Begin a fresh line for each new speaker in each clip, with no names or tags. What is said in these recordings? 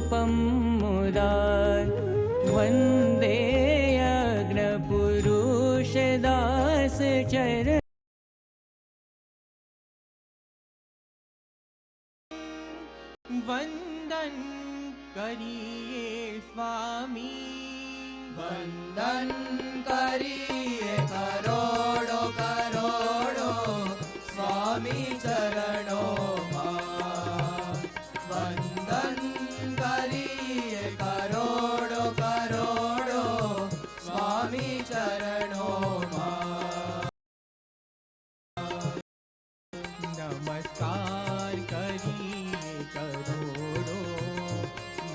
रूपं मुदा वन्दे अग्नपुरुषदासचर
वंदन करिए स्वामी,
वंदन करिए करोड़ो करोड़ो स्वामी चरणों मां। वंदन करिए करोड़ो करोड़ो स्वामी चरणों मां।
नमस्कार करिए करोड़ो,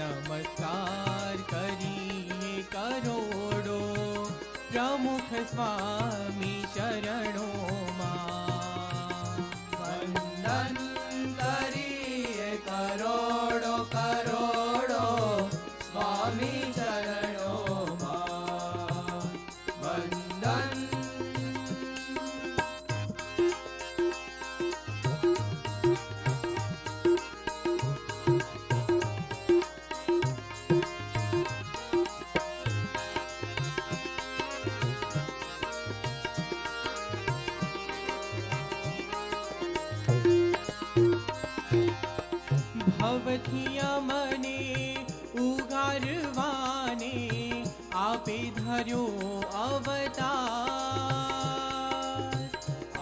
नमस्कार करिए करोड़ो प्रमुख स्वामी चरणों मां।
वंदन करिए करोड़ो करोड़ो स्वामी चरणों मां। वंदन
भवथिया मने उगारवाने आपे धर्यो अवतार,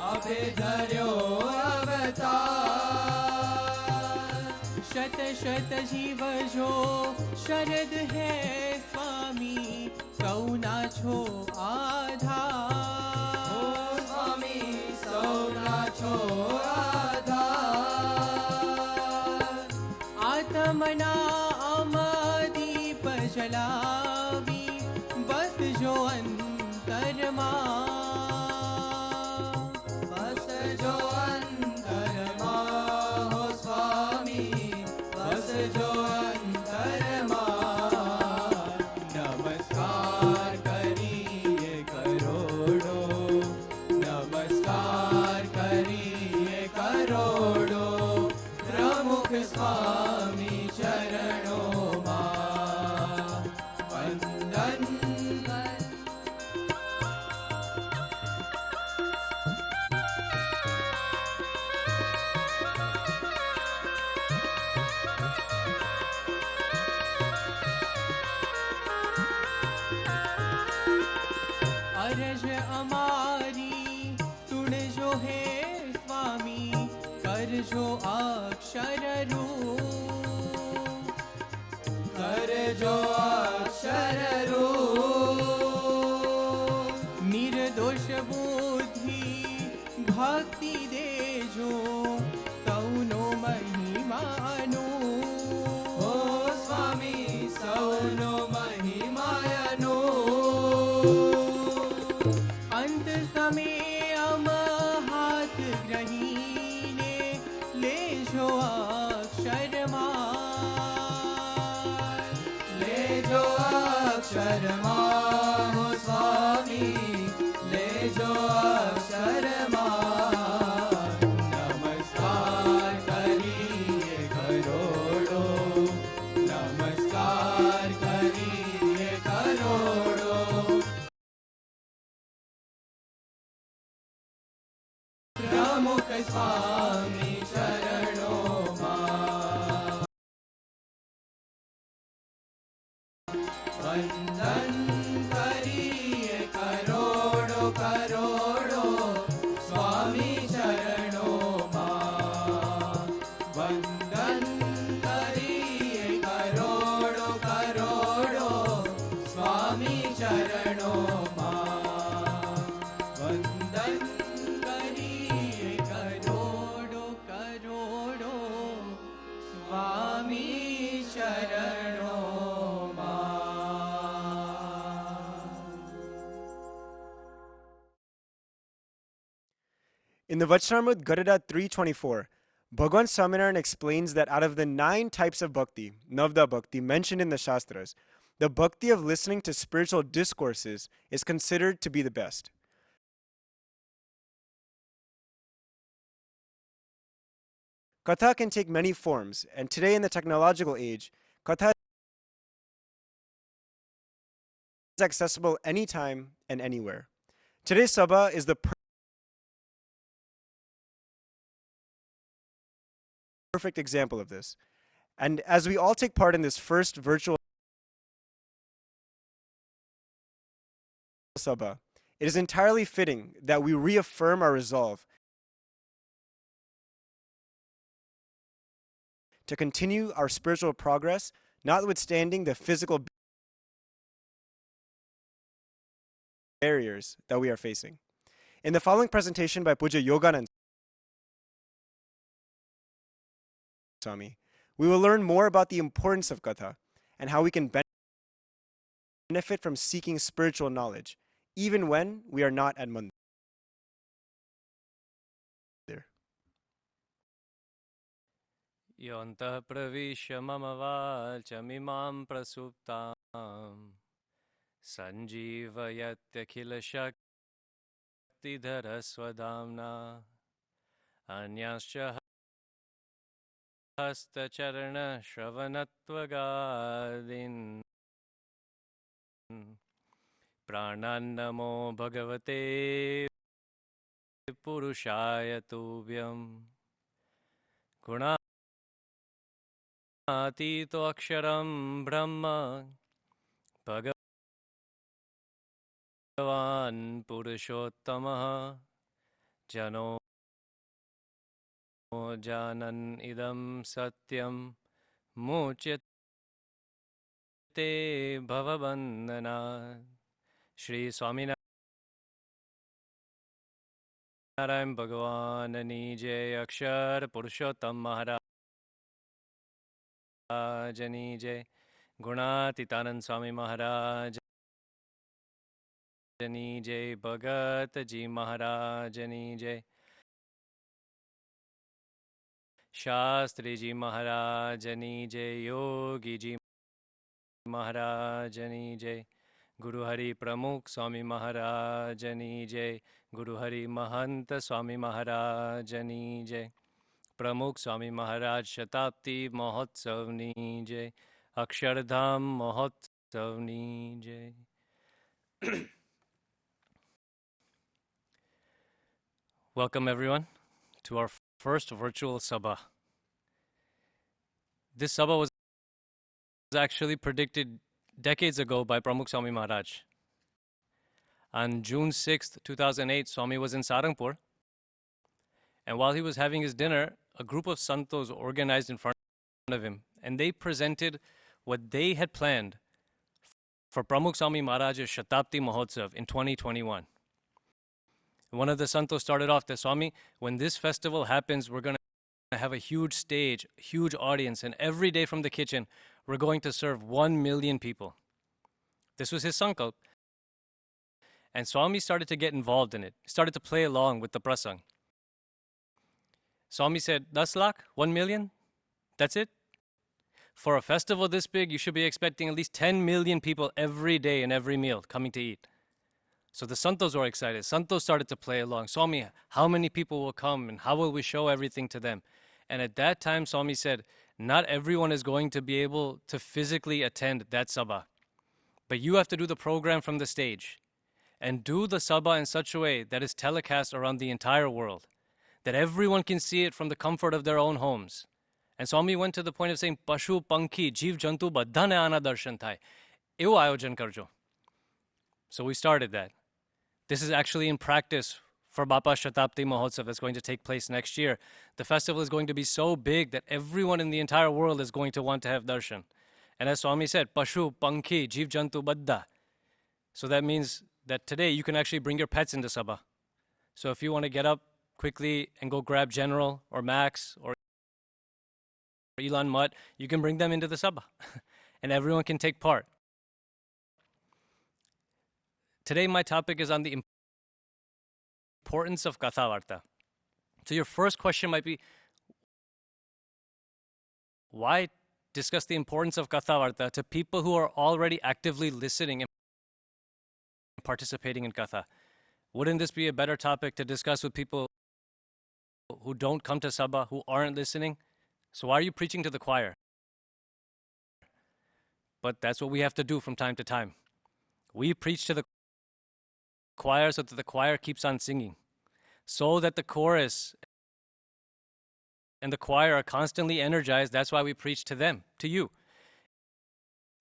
आपे धर्यो अवतार।
शत शत जीव जो शरद है स्वामी, कौना छो आधार।
ओ स्वामी सौना छो आधार।
आत्मना अमदीप जलावी, बस जो अंतरमा,
बस जो अंतरमा हो स्वामी, बस जो अंतरमा। नमस्कार करिए करोड़ो, नमस्कार करिए करोड़ो प्रमुख स्वामी चरणों मां। वंदन
अरज अमारी सुन जो है स्वामी, कर जो अक्षर रूप,
कर जो अक्षर रूप।
निर्दोष बुद्धि भक्ति दे जो सौनो महिमानु।
ओ स्वामी सौनो महिमायनु।
अंत समय अम हाथ ग्रहीने ले जो अक्षर मार,
ले जो अक्षर मां हो स्वामी, ले जो अक्षर मां। नमस्कार करिए करोड़ो, नमस्कार करिए करोड़ो प्रमुख स्वामी चरणों मां। वंदन करिए करोड़ो करोड़ो स्वामी चरणों मां। वंदन करिए करोड़ो करोड़ो स्वामी चरणों मां। वंदन करिए
करोड़ो करोड़ो स्वामी चरणों मां।
In the Vachanamrut Gadada 324, Bhagwan Swaminarayan explains that out of the 9 types of bhakti, Navda bhakti, mentioned in the Shastras, the bhakti of listening to spiritual discourses is considered to be the best. Katha can take many forms, and today in the technological age, Katha accessible anytime and anywhere. Today's Sabha is the perfect example of this. And as we all take part in this first virtual Sabha, it is entirely fitting that we reaffirm our resolve to continue our spiritual progress, notwithstanding the physical barriers that we are facing. In the following presentation by Puja Yoganand Swami, we will learn more about the importance of Katha and how we can benefit from seeking spiritual knowledge, even when we are not at Mandir.
योऽन्तः प्रविश्य मम वाचमिमां प्रसुप्तां सञ्जीवयत्यखिलशक्तिधरस्वधाम्ना अन्यांश्च हस्तचरणश्रवणत्वगादीन् प्राणान्नमो भगवते पुरुषाय तुभ्यम् गुणातीतो अक्षरं ब्रह्म भगवान् पुरुषोत्तमः जनो जानन् इदं सत्यं मुच्यते भवबन्धनात् श्री स्वामीनारायण भगवान जय अक्षर पुरुषोत्तम महाराज जय गुणातीतानंद स्वामी महाराज जय भगत जी महाराज जय शास्त्री जी महाराज जय योगी जी महाराज जय गुरु हरि प्रमुख स्वामी महाराज जय गुरु हरि महंत स्वामी महाराज जय प्रमुख स्वामी महाराज शताब्दी महोत्सव जय अक्षरधाम महोत्सव जय Welcome everyone to our first virtual Sabha. This Sabha was actually predicted decades ago by Pramukh Swami Maharaj. On June 6th, 2008, Swami was in Sarangpur, and while he was having his dinner, a group of santos organized in front of him, and they presented what they had planned for Pramukh Swami Maharaj's Shatabdi Mahotsav in 2021. One of the santos started off that, Swami, when this festival happens, we're going to have a huge stage, huge audience, and every day from the kitchen, we're going to serve 1 million people. This was his sankalp. And Swami started to get involved in it. He started to play along with the prasang. Swami said, 10 lakh, 1 million, that's it? For a festival this big, you should be expecting at least 10 million people every day and every meal coming to eat. So the santos were excited. Santos started to play along. Swami, how many people will come and how will we show everything to them? And at that time, Swami said, not everyone is going to be able to physically attend that sabha. But you have to do the program from the stage and do the sabha in such a way that is telecast around the entire world, that everyone can see it from the comfort of their own homes. And Swami went to the point of saying, Pashu, Pankhi, Jeev, Jantu, badhane ana darshan thai. Evo ayojan karjo. So we started that. This is actually in practice for Bapa Shatabdi Mahotsav that's going to take place next year. The festival is going to be so big that everyone in the entire world is going to want to have darshan. And as Swami said, Pashu, Pankhi, Jeev, Jantu, Badda. So that means that today you can actually bring your pets into Sabha. So if you want to get up quickly and go grab General or Max or Elon Mutt, you can bring them into the Sabha. And everyone can take part. Today, my topic is on the importance of Kathavarta. So your first question might be, why discuss the importance of Kathavarta to people who are already actively listening and participating in Katha? Wouldn't this be a better topic to discuss with people who don't come to Sabha, who aren't listening? So why are you preaching to the choir? But that's what we have to do from time to time. We preach to the choir so that the choir keeps on singing, so that the chorus and the choir are constantly energized. That's why we preach to them, to you.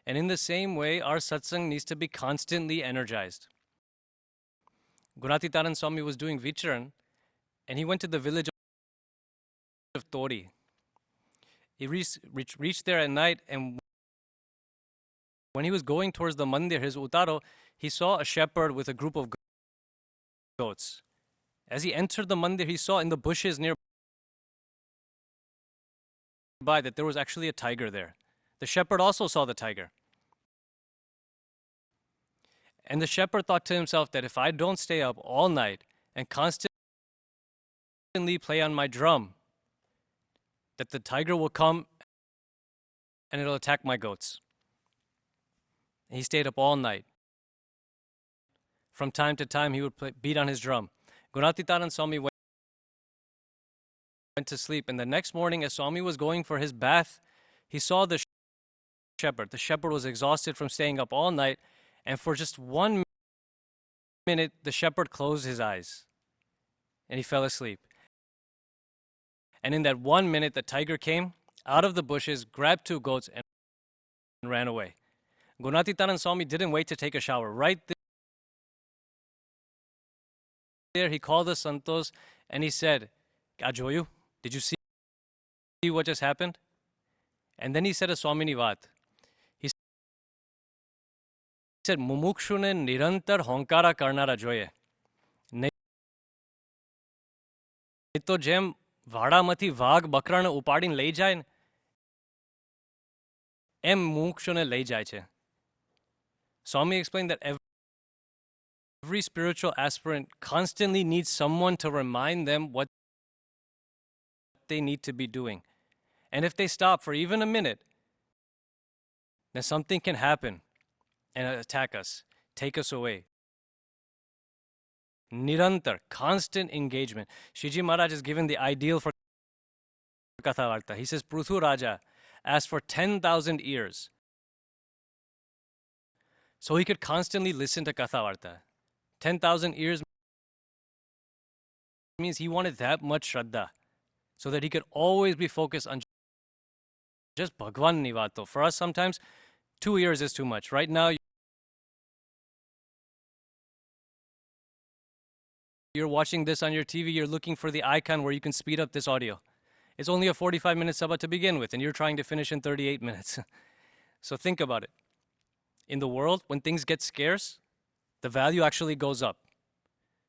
And in the same way, our satsang needs to be constantly energized. Gunatitaran Swami was doing Vicharan, and he went to the village of Tori. He reached there at night, and when he was going towards the mandir, his utaro, he saw a shepherd with a group of goats. As he entered the mandir, he saw in the bushes nearby that there was actually a tiger there. The shepherd also saw the tiger. And the shepherd thought to himself that if I don't stay up all night and constantly play on my drum, that the tiger will come and it'll attack my goats. And he stayed up all night. From time to time, he would beat on his drum. Gunatitaran Swami went to sleep, and the next morning, as Swami was going for his bath, he saw the shepherd. The shepherd was exhausted from staying up all night, and for just 1 minute, the shepherd closed his eyes, and he fell asleep. And in that 1 minute, the tiger came out of the bushes, grabbed 2 goats, and ran away. Gunatitaran Swami didn't wait to take a shower. Right there, he called the santos, and he said, Ajoyu, did you see what just happened? And then he said a Swamini Vat. He said, Mumukshune nirantar honkara karnara joye. નહીં તો જેમ વાડામાંથી વાઘ બકરાને ઉપાડીને લઈ જાય ને એમ મુમુક્ષુને લઈ જાય છે. Swami explained that every spiritual aspirant constantly needs someone to remind them what they need to be doing. And if they stop for even a minute, then something can happen and attack us, take us away. Nirantar, constant engagement. Shiji Maharaj is given the ideal for Kathavarta. He says, Pruthu Raja asked for 10,000 ears so he could constantly listen to Kathavarta. 10,000 ears means he wanted that much Shraddha so that he could always be focused on just Bhagwan Nivato. For us, sometimes 2 ears is too much. Right now, you're watching this on your TV, you're looking for the icon where you can speed up this audio. It's only a 45-minute sabha to begin with, and you're trying to finish in 38 minutes. So think about it. In the world, when things get scarce, the value actually goes up.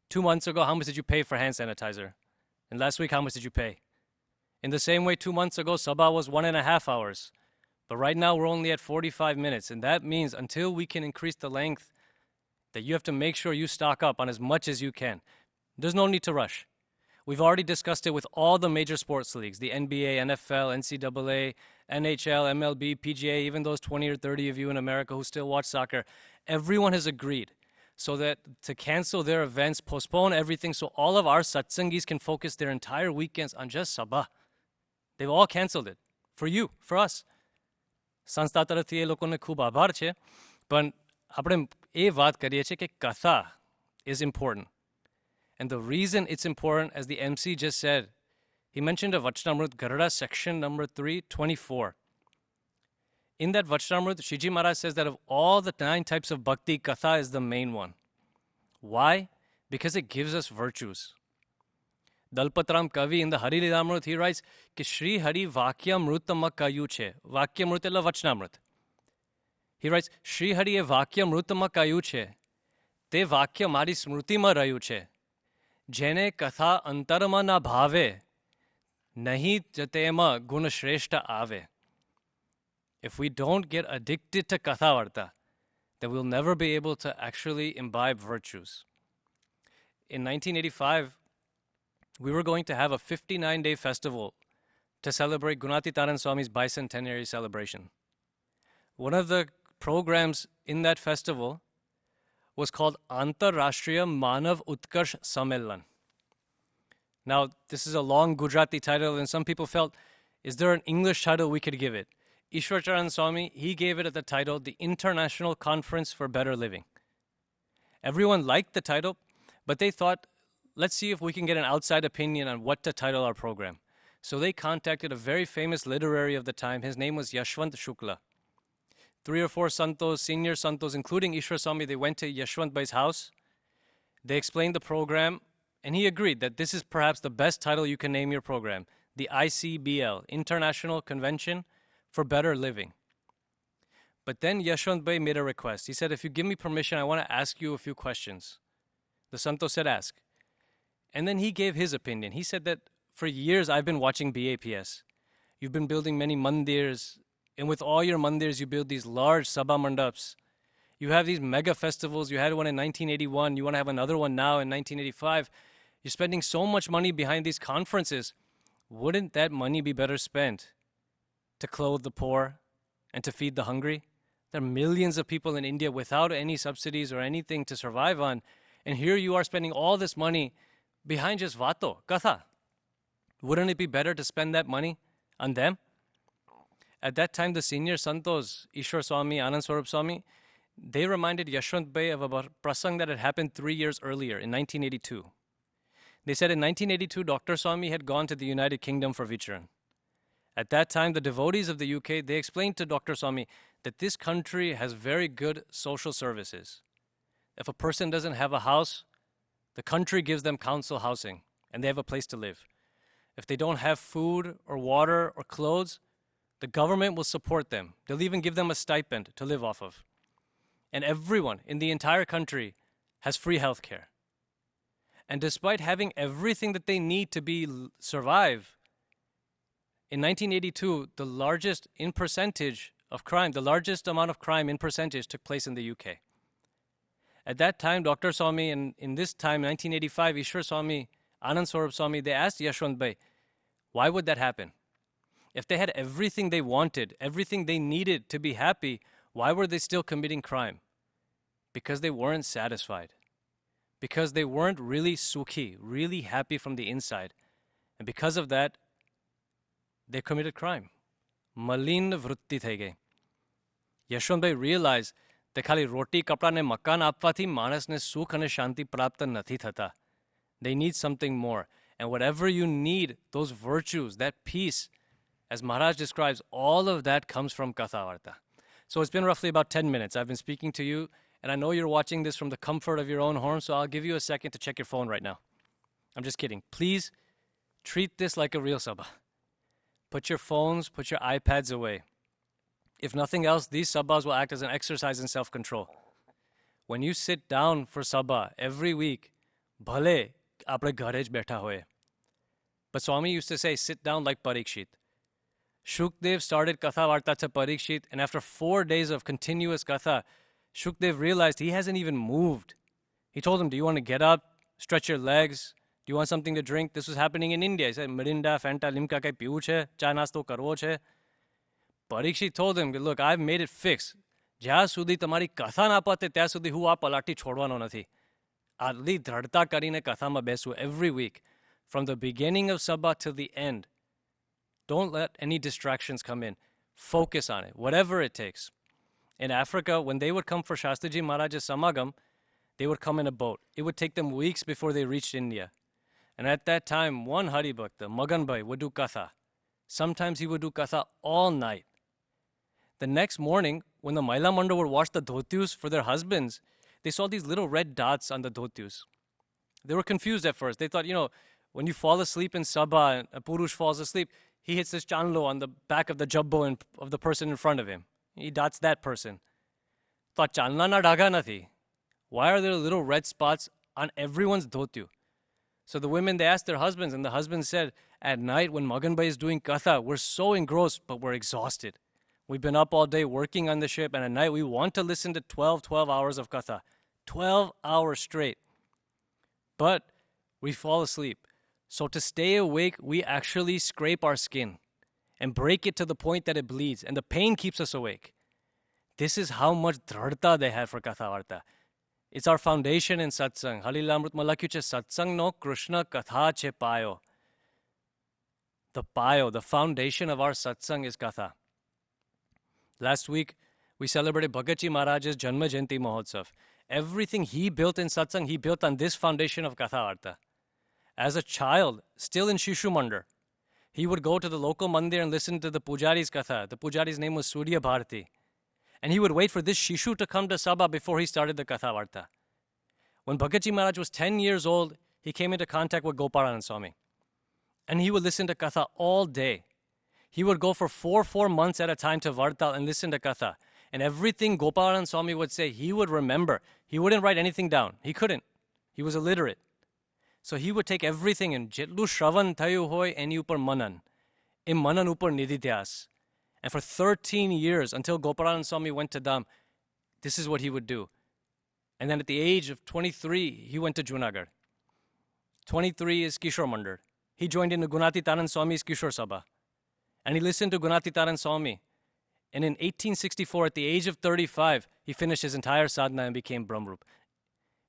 2 months ago, how much did you pay for hand sanitizer? And last week, how much did you pay? In the same way, 2 months ago, sabha was 1.5 hours. But right now, we're only at 45 minutes. And that means until we can increase the length, that you have to make sure you stock up on as much as you can. There's no need to rush. We've already discussed it with all the major sports leagues, the NBA, NFL, NCAA, NHL, MLB, PGA, even those 20 or 30 of you in America who still watch soccer. Everyone has agreed so that to cancel their events, postpone everything, so all of our satsangis can focus their entire weekends on just Sabha. They've all canceled it. For you, for us. સંસ્થા તરફથી એ લોકોને ખૂબ આભાર છે. પણ આપણે એ વાત કરીએ છીએ કે કથા is important. And the reason it's important, as the MC just said, he mentioned a Vachnamrut, Garada section number 324. In that Vachnamrut, Shiji Maharaj says that of all the 9 types of bhakti, katha is the main one. Why? Because it gives us virtues. Dalpatram Kavi in the Hari Lilamrut, he writes, कि Shri Hari Vakyamrutama kayu che. Vakyamrut ella Vachnamrut. He writes, Shri Hari e Vakyamrutama kayu che. Te Vakya mari smrutima rayu che. Jene katha antarma na bhave. Nahi jatema guna shreshta ave. If we don't get addicted to Kathavarta, then we'll never be able to actually imbibe virtues. In 1985, we were going to have a 59-day festival to celebrate Gunatitaran Swami's bicentenary celebration. One of the programs in that festival was called Antarrashtriya Manav Utkarsh Sammelan. Now, this is a long Gujarati title, and some people felt, is there an English title we could give it? Ishwarcharan Swami, he gave it the title, the International Conference for Better Living. Everyone liked the title, but they thought, let's see if we can get an outside opinion on what to title our program. So they contacted a very famous literary of the time. His name was Yashwant Shukla. 3 or 4 santos, senior santos, including Ishwar Swami, they went to Yashwant Bhai's house. They explained the program, and he agreed that this is perhaps the best title you can name your program, the ICBL, International Convention for Better Living. But then Yashwant Bhai made a request. He said, if you give me permission, I want to ask you a few questions. The santo said, ask. And then he gave his opinion. He said that for years I've been watching BAPS. You've been building many mandirs, and with all your mandirs, you build these large Sabha mandaps. You have these mega festivals. You had one in 1981. You want to have another one now in 1985. You're spending so much money behind these conferences. Wouldn't that money be better spent to clothe the poor and to feed the hungry? There are millions of people in India without any subsidies or anything to survive on. And here you are spending all this money behind just vato, katha. Wouldn't it be better to spend that money on them? At that time, the senior santos, Ishwar Swami, Anand Swarup Swami, they reminded Yashwant Bhai of a prasang that had happened 3 years earlier in 1982. They said in 1982, Dr. Swami had gone to the United Kingdom for Vicharan. At that time, the devotees of the UK, they explained to Dr. Swami that this country has very good social services. If a person doesn't have a house, the country gives them council housing, and they have a place to live. If they don't have food or water or clothes, the government will support them. They'll even give them a stipend to live off of. And everyone in the entire country has free health care. And despite having everything that they need to survive, in 1982, the largest in percentage of crime, the largest amount of crime in percentage took place in the UK. At that time, Dr. Swami, and in this time, 1985, Ishwar Swami, Anand Swarup Swami, they asked Yashwant Bhai, why would that happen? If they had everything they wanted, everything they needed to be happy, why were they still committing crime? Because they weren't satisfied. Because they weren't really sukhi, really happy from the inside. And because of that, they committed crime. Malin vritti thai gayi. Yashwant Bhai realized that ખાલી રોટી કપડા ને મકાન આપવાથી માણસને સુખ અને શાંતિ પ્રાપ્ત નથી થતા. They need something more. And whatever you need, those virtues, that peace, as Maharaj describes, all of that comes from Katha Varta. So it's been roughly about 10 minutes. I've been speaking to you, and I know you're watching this from the comfort of your own home, so I'll give you a second to check your phone right now. I'm just kidding. Please treat this like a real sabha. Put your phones, put your iPads away. If nothing else, these sabhas will act as an exercise in self-control. When you sit down for sabha every week, bhale apne ghare j baitha hoye. But Swami used to say, sit down like Parikshit. Shukdev started Katha Varta to Parikshit, and after 4 days of continuous Katha, Shukdev realized he hasn't even moved. He told him, do you want to get up, stretch your legs? Do you want something to drink? This was happening in India. He said, Mirinda, Fanta, Limca kai piu che, cha nasto karvo che. Parikshit told him, look, I've made it fixed. જ્યાં સુધી તમારી કથા ના પતે ત્યાં સુધી હું આ પલાટી છોડવાનો નથી. આટલી દ્રઢતા કરીને કથામાં બેસવું every week, from the beginning of Sabha till the end. Don't let any distractions come in. Focus on it, whatever it takes. In Africa, when they would come for Shastriji Maharaj's Samagam, they would come in a boat. It would take them weeks before they reached India. And at that time, one Hari Bhakta, Magan Bhai, would do katha. Sometimes he would do katha all night. The next morning, when the Maila Manda would wash the dhotyus for their husbands, they saw these little red dots on the dhotyus. They were confused at first. They thought, when you fall asleep in Sabha and a Purush falls asleep, he hits his chanlo on the back of the jabbo of the person in front of him. He dots that person. Thought, chanla na dhaga nathi. Why are there little red spots on everyone's dhotyu? So the women, they asked their husbands, and the husbands said, at night when Magan Bhai is doing katha, we're so engrossed, but we're exhausted. We've been up all day working on the ship, and at night we want to listen to 12 hours of katha. 12 hours straight. But we fall asleep. So to stay awake, we actually scrape our skin and break it to the point that it bleeds, and the pain keeps us awake. This is how much dhrarta they had for Katha Varta. It's our foundation in satsang. Halilamrut Malakyu satsang no Krishna katha che payo. The foundation of our satsang is katha. Last week, we celebrated Bhagatji Maharaj's Janma Jayanti Mahotsav. Everything he built in satsang, he built on this foundation of Katha Varta. As a child, still in Shishu Mandar, he would go to the local mandir and listen to the pujari's Katha. The pujari's name was Surya Bharati. And he would wait for this Shishu to come to Sabha before he started the Katha Varta. When Bhagatji Maharaj was 10 years old, he came into contact with Gopalanand Swami. And he would listen to Katha all day. He would go for four months at a time to Vartal and listen to Katha. And everything Gopalanand Swami would say, he would remember. He wouldn't write anything down. He couldn't. He was illiterate. So he would take everything and jetlu shravan thayu hoy eni upar manan. In manan upar nidhityas. And for 13 years, until Gopalanand Swami went to Dham, this is what he would do. And then at the age of 23, he went to Junagadh. 23 is Kishore Mandar. He joined in the Gunatitanand Swami's Kishore Sabha. And he listened to Gunatitanand Swami. And in 1864, at the age of 35, he finished his entire sadhana and became Brahmrup.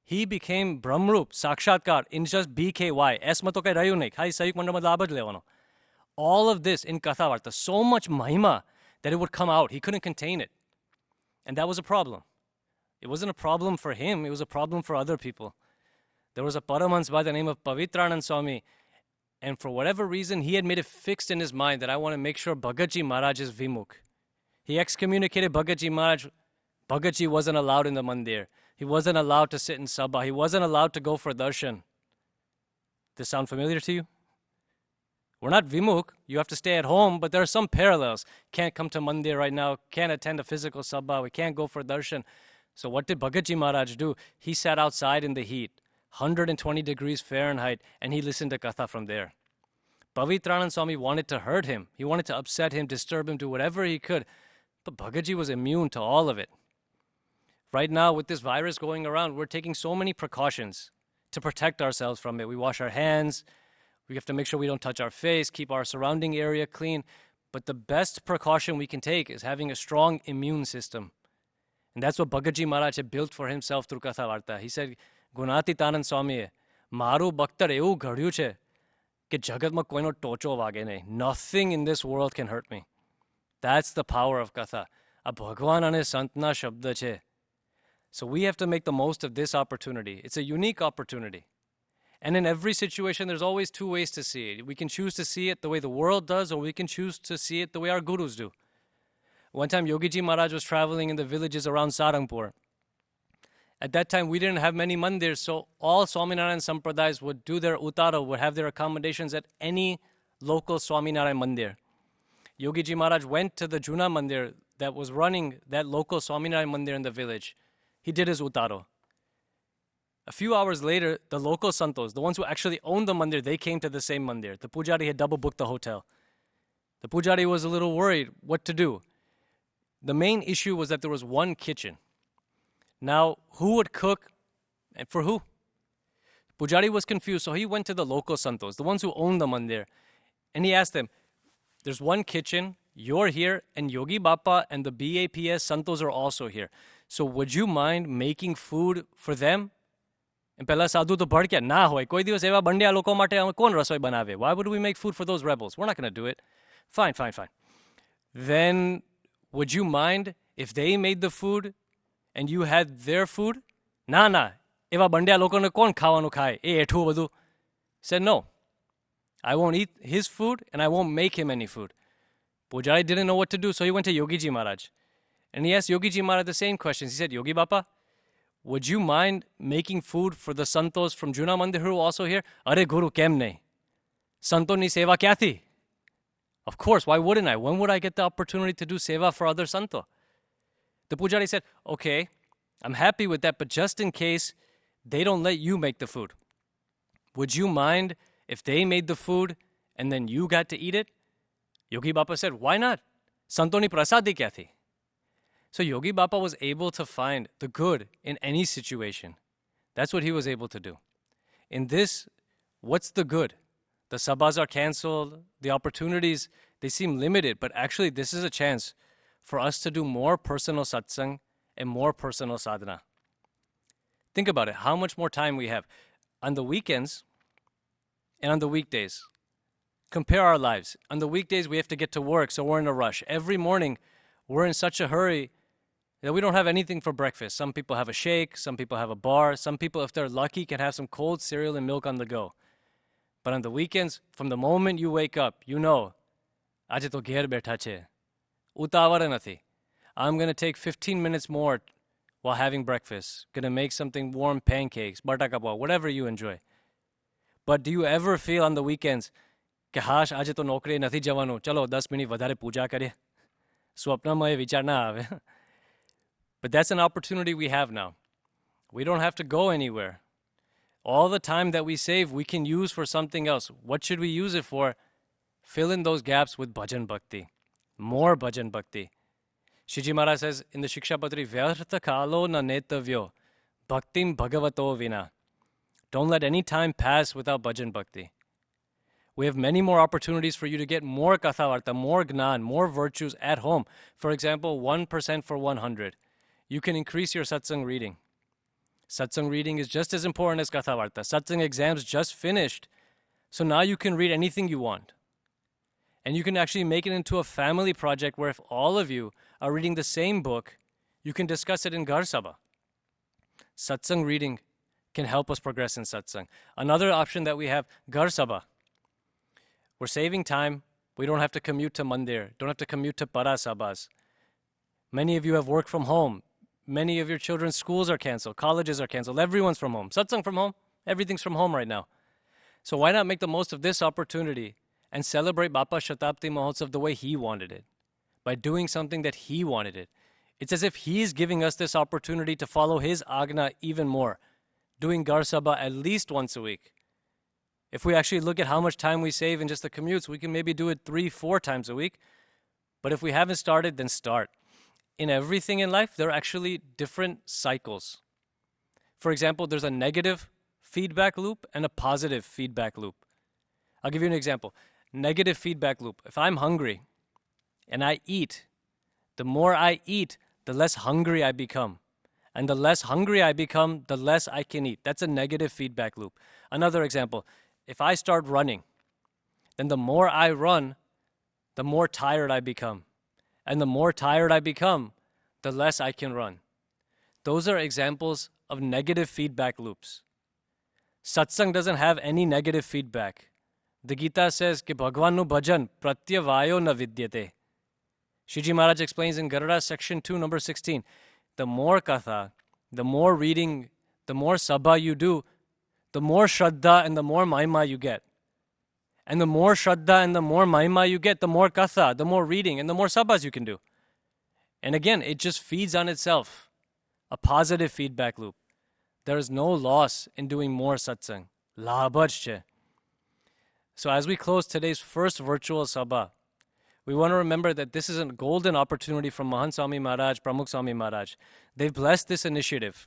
He became Brahmrup, Sakshatkar, in just BKY. S mato kai rayu nahi. Khai Sayuk Mandal madla abad levano. All of this in Katha Varta, so much mahima that it would come out. He couldn't contain it. And that was a problem. It wasn't a problem for him, it was a problem for other people. There was a Paramhans by the name of Pavitranand Swami, and for whatever reason, he had made it fixed in his mind that I want to make sure Bhagatji Maharaj is Vimukh. He excommunicated Bhagatji Maharaj. Bhagatji wasn't allowed in the mandir. He wasn't allowed to sit in Sabha. He wasn't allowed to go for darshan. Does this sound familiar to you? We're not Vimukh. You have to stay at home, but there are some parallels. Can't come to mandir right now. Can't attend a physical Sabha. We can't go for darshan. So what did Bhagatji Maharaj do? He sat outside in the heat, 120 degrees Fahrenheit, and he listened to Katha from there. Pavitranand Swami wanted to hurt him. He wanted to upset him, disturb him, do whatever he could. But Bhagatji was immune to all of it. Right now, with this virus going around, we're taking so many precautions to protect ourselves from it. We wash our hands. We have to make sure we don't touch our face, keep our surrounding area clean. But the best precaution we can take is having a strong immune system. And that's what Bhagatji Maharaj had built for himself through Katha Varta. He said, Gunatitanand Swami, Maru Bhaktar evu ghadyu che ke jagat ma koino tocho vage nahi. Nothing in this world can hurt me. That's the power of Katha. A Bhagwan ane santna shabda che. So we have to make the most of this opportunity. It's a unique opportunity. And in every situation, there's always two ways to see it. We can choose to see it the way the world does, or we can choose to see it the way our gurus do. One time, Yogiji Maharaj was traveling in the villages around Sarangpur. At that time, we didn't have many mandirs, so all Swaminarayan Sampradayas would do their utara, would have their accommodations at any local Swaminarayan mandir. Yogiji Maharaj went to the Juna mandir that was running that local Swaminarayan mandir in the village. He did his utaro. A few hours later, the local santos, the ones who actually owned the mandir, they came to the same mandir. The pujari had double booked the hotel. The pujari was a little worried what to do. The main issue was that there was one kitchen. Now, who would cook and for who? Pujari was confused, so he went to the local santos, the ones who owned the mandir, and he asked them, there's one kitchen, you're here, and Yogi Bappa and the BAPS santos are also here. So would you mind making food for them? And pehla sadhu to bhad kya na hoy koi divas eva bandiya loko mate ame kon rasoi banave. Why would we make food for those rebels? We're not going to do it. Fine. Then would you mind if they made the food and you had their food? Na. Eva bandiya loko ne kon khawanu khai? E ethu badu. Said no. I won't eat his food and I won't make him any food. Pujari didn't know what to do, so he went to Yogiji Maharaj. And he asked Yogiji Maharaj the same questions. He said, Yogi Bappa, would you mind making food for the santos from Juna Mandir who are also here? Are Guru, kem nahi? Santo ni seva kya thi? Of course, why wouldn't I? When would I get the opportunity to do seva for other santo? The pujari said, okay, I'm happy with that, but just in case they don't let you make the food, would you mind if they made the food and then you got to eat it? Yogi Bappa said, why not? Santo ni prasadi kya thi? So Yogi Bappa was able to find the good in any situation. That's what he was able to do. In this, what's the good? The sabhas are canceled, the opportunities, they seem limited, but actually this is a chance for us to do more personal satsang and more personal sadhana. Think about it, how much more time we have. On the weekends and on the weekdays, compare our lives. On the weekdays, we have to get to work, so we're in a rush. Every morning, we're in such a hurry We don't have anything for breakfast. Some people have a shake, some people have a bar, some people, if they're lucky, can have some cold cereal and milk on the go. But on the weekends, from the moment you wake up, you know, આજે તો ઘેર બેઠા છે. ઉતાવળ નથી. I'm going to take 15 minutes more while having breakfast. Going to make something warm, pancakes, bataka pav, whatever you enjoy. But do you ever feel on the weekends કે હાશ આજે તો નોકરી નથી જવાનું, ચલો 10 મિનિટ વધારે પૂજા કરીએ? સ્વપ્નમાં એ વિચાર ના આવે. But that's an opportunity we have now. We don't have to go anywhere. All the time that we save, we can use for something else. What should we use it for? Fill in those gaps with bhajan bhakti. More bhajan bhakti. Shiji Maharaj says in the Shikshapatri, Vyartha kalo na netavyo, bhaktim bhagavato vina. Don't let any time pass without bhajan bhakti. We have many more opportunities for you to get more kathavarta, more gnan, more virtues at home. For example, 1% for 100. You can increase your satsang reading. Satsang reading is just as important as kathavarta. Satsang exams just finished. So now you can read anything you want. And you can actually make it into a family project where if all of you are reading the same book, you can discuss it in Ghar Sabha. Satsang reading can help us progress in satsang. Another option that we have, Ghar Sabha. We're saving time. We don't have to commute to mandir. Don't have to commute to para sabhas. Many of you have work from home. Many of your children's schools are canceled. Colleges are canceled. Everyone's from home. Satsang from home. Everything's from home right now. So why not make the most of this opportunity and celebrate Bapa Shatabdi Mahotsav the way he wanted it, by doing something that he wanted it. It's as if he's giving us this opportunity to follow his Agna even more, doing Ghar Sabha at least once a week. If we actually look at how much time we save in just the commutes, we can maybe do it 3-4 times a week. But if we haven't started, then start. In everything in life, there are actually different cycles. For example, there's a negative feedback loop and a positive feedback loop. I'll give you an example. Negative feedback loop. If I'm hungry and I eat, the more I eat, the less hungry I become. And the less hungry I become, the less I can eat. That's a negative feedback loop. Another example. If I start running, then the more I run, the more tired I become. And the more tired I become, the less I can run. Those are examples of negative feedback loops. Satsang doesn't have any negative feedback. The Gita says, Ki Bhagwan nu bhajan pratyavayo na vidyate. Shiji Maharaj explains in Garuda section 2, number 16, the more katha, the more reading, the more sabha you do, the more shraddha and the more mahima you get. And the more shraddha and the more mahima you get, the more katha, the more reading, and the more sabhas you can do. And again, it just feeds on itself. A positive feedback loop. There is no loss in doing more satsang. Labhaj. So as we close today's first virtual sabha, we want to remember that this is a golden opportunity from Mahant Swami Maharaj, Pramukh Swami Maharaj. They've blessed this initiative.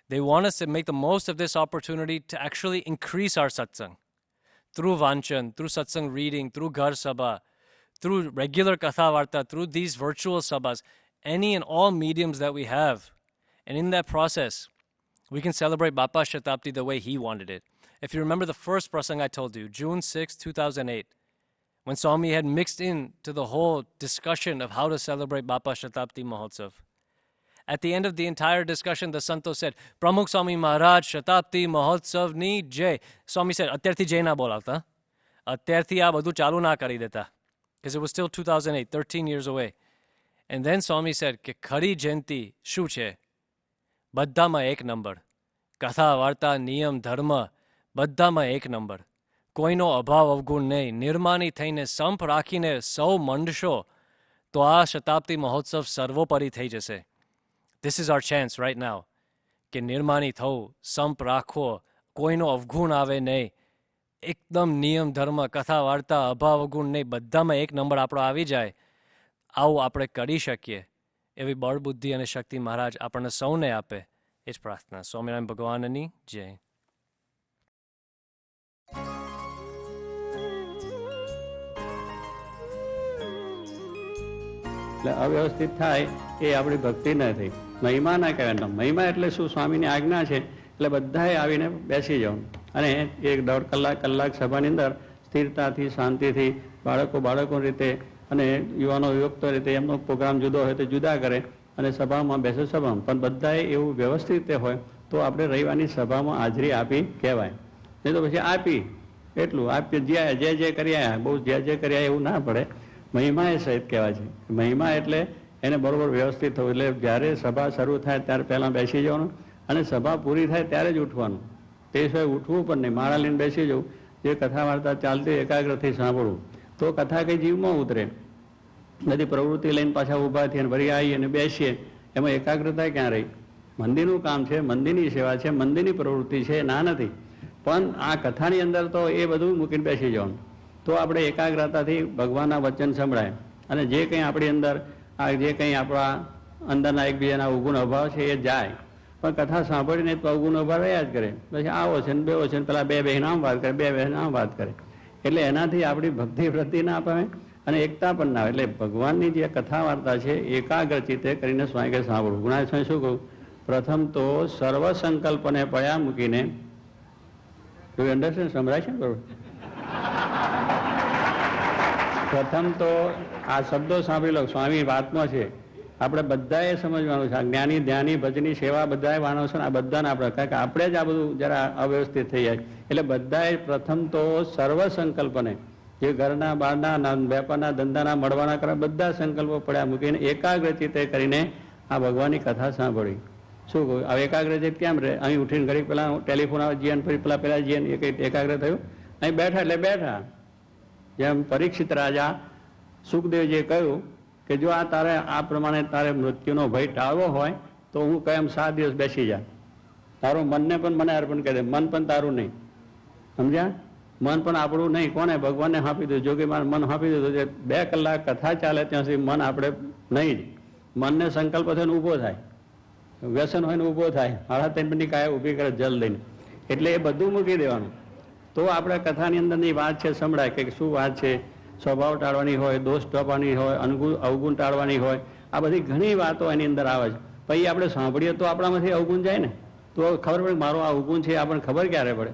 They want us to make the most of this opportunity to actually increase our satsang. Through vanchan, through satsang reading, through Ghar Sabha, through regular katha varta, through these virtual sabhas, any and all mediums that we have. And in that process, we can celebrate Bapa Shatabdi the way he wanted it. If you remember the first prasang I told you, June 6, 2008, when Swami had mixed into the whole discussion of how to celebrate Bapa Shatabdi Mahotsav. At the end of the entire discussion, the Santo said, Pramukh Swami Maharaj Shatabdi Mahotsav ni jai. Swami said, Atyarthi jai na bolalta. Atyarthi a badhu chalu na kari deta. Because it was still 2008, 13 years away. And then Swami said, Ke khari jayanti shu che? Baddhama ek number. Katha, varta, niyam, dharma. બધામાં એક number. કોઈનો અભાવ અવગુણ નહીં. નિર્માની થઈને સંપ રાખીને સૌ મંડશો તો આ શતાબ્દી મહોત્સવ સર્વોપરી થઈ જશે. This is our chance right now. કે નિર્માની થવું, સંપ રાખવો, કોઈનો અવગુણ આવે નહીં. એકદમ નિયમ ધર્મ કથા વાર્તા અભાવ અવગુણ નહીં, બધામાં એક નંબર આપણો આવી જાય. આવું આપણે કરી શકીએ એવી બળ બુદ્ધિ અને શક્તિ મહારાજ આપણને સૌને આપે. એ જ પ્રાર્થના. સ્વામિનારાયણ ભગવાનની જય.
એટલે અવ્યવસ્થિત થાય એ આપણી ભક્તિ નથી. મહિમા ના કહેવાય. મહિમા એટલે શું? સ્વામીની આજ્ઞા છે એટલે બધાએ આવીને બેસી જવું અને એક 1.5 કલાક સભાની અંદર સ્થિરતાથી શાંતિથી બાળકો રીતે અને યુવાનો યુવક રીતે એમનો પ્રોગ્રામ જુદો હોય તો જુદા કરે અને સભામાં બેસે સભામાં, પણ બધાએ એવું વ્યવસ્થિત રીતે હોય તો આપણે રવિવારની સભામાં હાજરી આપી કહેવાય. નહીં તો પછી આપી એટલું આપી જે કર્યા બહુ જે કર્યા એવું ના પડે. મહિમા એ સહિત કહેવાય છે. મહિમા એટલે એને બરોબર વ્યવસ્થિત થવું. એટલે જ્યારે સભા શરૂ થાય ત્યારે પહેલાં બેસી જવાનું અને સભા પૂરી થાય ત્યારે જ ઉઠવાનું. તે સિવાય ઉઠવું પણ નહીં. માળા લઈને બેસી જવું, જે કથા વાર્તા ચાલતી એકાગ્રથી સાંભળવું, તો કથા કંઈ જીવમાં ઉતરે. બધી પ્રવૃત્તિ લઈને પાછા ઊભા થઈએ અને વળી આવીએ અને બેસીએ, એમાં એકાગ્રતા ક્યાં રહી? મંદિરનું કામ છે, મંદિરની સેવા છે, મંદિરની પ્રવૃત્તિ છે, ના નથી. પણ આ કથાની અંદર તો એ બધું મૂકીને બેસી જવાનું. તો આપણે એકાગ્રતાથી ભગવાનના વચન સંભળાય અને જે કંઈ આપણી અંદર આ જે કંઈ આપણા અંદરના એકબીજાના અવગુણ અભાવ છે એ જાય. પણ કથા સાંભળીને તો અવગુણ અભાવ રહ્યા જ કરે. પછી આવો છે ને બેવો છે ને પેલા બે બહેન આમ વાત કરે, બે બહેન આમ વાત કરે. એટલે એનાથી આપણી ભક્તિ વૃદ્ધિ ના પામે અને એકતા પણ ના આવે. એટલે ભગવાનની જે કથા વાર્તા છે એકાગ્ર ચિત્તે કરીને સ્વાય સાંભળવું. ગુણાય સ્વાય શું કહું? પ્રથમ તો સર્વ સંકલ્પને પડ્યા મૂકીને, યુ અન્ડરસ્ટેન્ડ? સંભળાય છે ને બરોબર? પ્રથમ તો આ શબ્દો સાંભળી લો. સ્વામી વાતમાં છે, આપણે બધાએ સમજવાનું છે. આ જ્ઞાની ધ્યાની ભજની સેવા બધાએ વાનો છે. આ બધાને આપણે, કારણ કે આપણે જ આ બધું જરા અવ્યવસ્થિત થઈ જાય. એટલે બધાએ પ્રથમ તો સર્વ સંકલ્પને, જે ઘરના બહારના વેપારના ધંધાના મળવાના કરવા બધા સંકલ્પો પડ્યા મૂકીને એકાગ્ર ચિત્તે કરીને આ ભગવાનની કથા સાંભળી. શું કહ્યું? હવે એકાગ્ર ચિત્ત કેમ રહે? અહીં ઉઠીને ઘડી પેલા ટેલિફોન આવે જીએન, ફરી પેલા જીએન, એ કંઈ એકાગ્ર થયું? અહીં બેઠા એટલે બેઠા. જેમ પરીક્ષિત રાજા સુખદેવજીએ કહ્યું કે જો આ તારે આ પ્રમાણે તારે મૃત્યુનો ભય ટાળવો હોય તો હું કેમ 7 દિવસ બેસી જા. તારું મનને પણ મને અર્પણ કરી દે. મન પણ તારું નહીં, સમજ્યા? મન પણ આપણું નહીં. કોને? ભગવાનને આપી દીધું. જોગી મન આપી દીધું. 2 કલાક કથા ચાલે ત્યાં સુધી મન આપણે નહીં જ. મનને સંકલ્પ થઈને ઊભો થાય, વ્યસન હોય ને ઊભો થાય, હાડા 3 મિનિટની કાયા ઊભી કરે જલ લઈને. એટલે એ બધું મૂકી દેવાનું. તો આપણે કથાની અંદરની વાત છે સંભળાય કે શું વાત છે. સ્વભાવ ટાળવાની હોય, દોષ ટાળવાની હોય, અવગુણ ટાળવાની હોય, આ બધી ઘણી વાતો એની અંદર આવે છે. પછી આપણે સાંભળીએ તો આપણામાંથી અવગુણ જાય ને, તો ખબર પડે મારો આ અવગુણ છે. આપણને ખબર ક્યારે પડે?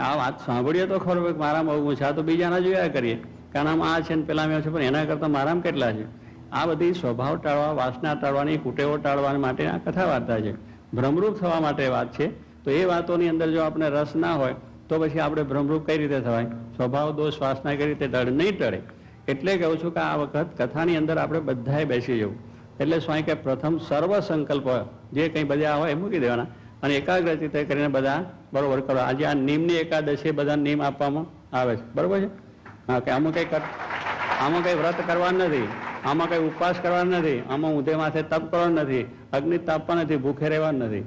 આ વાત સાંભળીએ તો ખબર પડે મારામાં અવગુણ છે. આ તો બીજાના જોયા કરીએ કારણ આમાં આ છે ને પેલા છે, પણ એના કરતાં મારામાં કેટલા છે? આ બધી સ્વભાવ ટાળવા, વાસના ટાળવાની, કુટેવો ટાળવા માટે આ કથા વાર્તા છે. ભ્રમરૂપ થવા માટે વાત છે. તો એ વાતોની અંદર જો આપણે રસ ના હોય તો પછી આપણે ભ્રમરૂપ કઈ રીતે થવાય? સ્વભાવ દોષ વાસના કઈ રીતે ટળે? નહીં ટળે. એટલે કહું છું કે આ વખત કથાની અંદર આપણે બધાએ બેસી જવું. એટલે સ્વાય કે પ્રથમ સર્વ સંકલ્પ જે કંઈ બધા હોય એ મૂકી દેવાના અને એકાગ્ર ચિત્તે કરીને બધા બરોબર કરો. આજે આ નિયમની એકાદશી બધા નિયમ આપવામાં આવે છે, બરોબર છે? હા, કે આમાં કંઈ વ્રત કરવાનું નથી, આમાં કંઈ ઉપવાસ કરવાનો નથી, આમાં ઊંધે માથે તપ કરવાનું નથી, અગ્નિ તાપવા નથી, ભૂખે રહેવાનું નથી,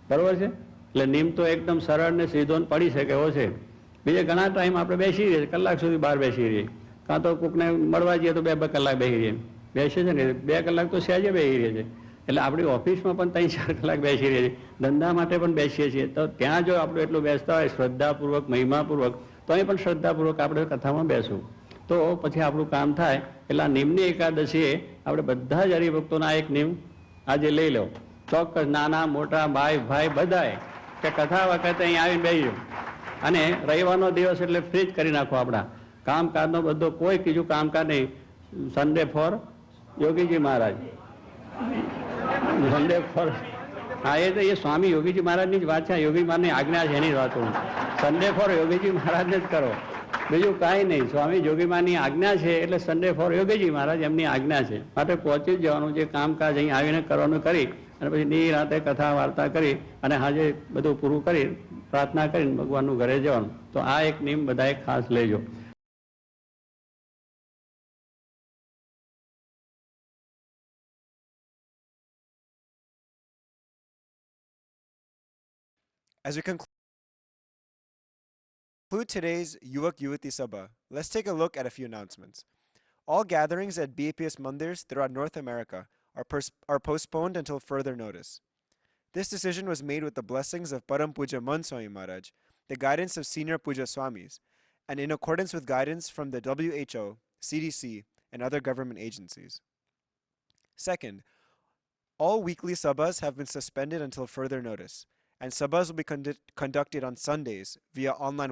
બરોબર છે? એટલે નિયમ તો એકદમ સરળ ને સીધો પડી શકે એવો છે. બીજે ઘણા ટાઈમ આપણે બેસી રહીએ, કલાક સુધી બહાર બેસી રહીએ, કાં તો કોકને મળવા જઈએ તો 2 કલાક બેસી રહીએ. બેસે છે ને 2 કલાક તો સહેજે બેસી રહીએ છે. એટલે આપણી ઓફિસમાં પણ 3-4 કલાક બેસી રહીએ છીએ, ધંધા માટે પણ બેસીએ છીએ. તો ત્યાં જો આપણે એટલું બેસતા હોય શ્રદ્ધાપૂર્વક, મહિમાપૂર્વક, તો અહીં પણ શ્રદ્ધાપૂર્વક આપણે કથામાં બેસવું તો પછી આપણું કામ થાય. એટલે આ નિયમની એકાદશીએ આપણે બધા જ હરિભક્તોના એક નિયમ આજે લઈ લો. ચોક્કસ નાના મોટા ભાઈ બધાએ કે કથા વખતે અહીં આવીને બેસી અને રવિવારનો દિવસ એટલે ફ્રી જ કરી નાખો. આપણા કામકાજનો બધો કોઈ બીજું કામકાજ નહીં. સન્ડે ફોર યોગીજી મહારાજ, સન્ડે ફોર, હા એ તો એ સ્વામી યોગીજી મહારાજની જ વાત છે. યોગી મહારાજની આજ્ઞા છે એની જ વાત હું. સન્ડે ફોર યોગીજી મહારાજને જ કરો, બીજું કાંઈ નહીં. સ્વામી યોગી મહારાજની આજ્ઞા છે એટલે સન્ડે ફોર યોગીજી મહારાજ એમની આજ્ઞા છે. માટે પહોંચી જ જવાનું. જે કામકાજ અહીં આવીને કરવાનું કરી અને પછી નિરાતે કથા વાર્તા કરી અને હાજે બધું પૂરું કરી પ્રાર્થના કરીને ભગવાનનું ઘરે જવાનું. તો આ એક નિયમ બધાએ ખાસ લેજો.
As we conclude today's Yuvak Yuvti Sabha, let's take a look at a few announcements. All gatherings at BAPS mandirs throughout North America are postponed until further notice. This decision was made with the blessings of Param Puja Man Swami Maharaj, the guidance of senior Puja Swamis, and in accordance with guidance from the WHO, CDC, and other government agencies. Second, all weekly sabhas have been suspended until further notice, and sabhas will be conducted on Sundays via online